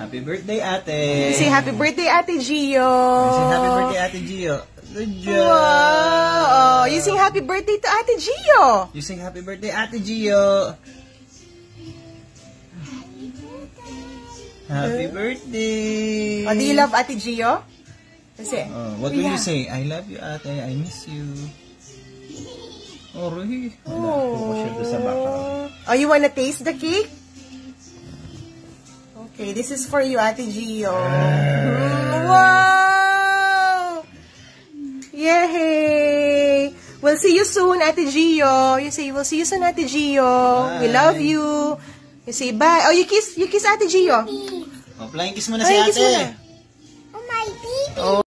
Happy birthday, ate. Say happy birthday, Ate Gio. Say happy birthday, Ate Gio. Good job. Wow. You sing happy birthday to Ate Gio. You sing happy birthday, Ate Gio. Happy birthday. Oh, do you love Ate Gio? Kasi, what will you say? I love you, ate. I miss you. Oh, really? Oh, you wanna taste the cake? Okay, this is for you, Ate Gio. Wow! Yay! We'll see you soon, Ate Gio. You say, we'll see you soon, Ate Gio. Bye. We love you. You say bye. Oh, you kiss Ate Gio. Oh, flying kiss mo na si ate. Oh, my baby. Oh.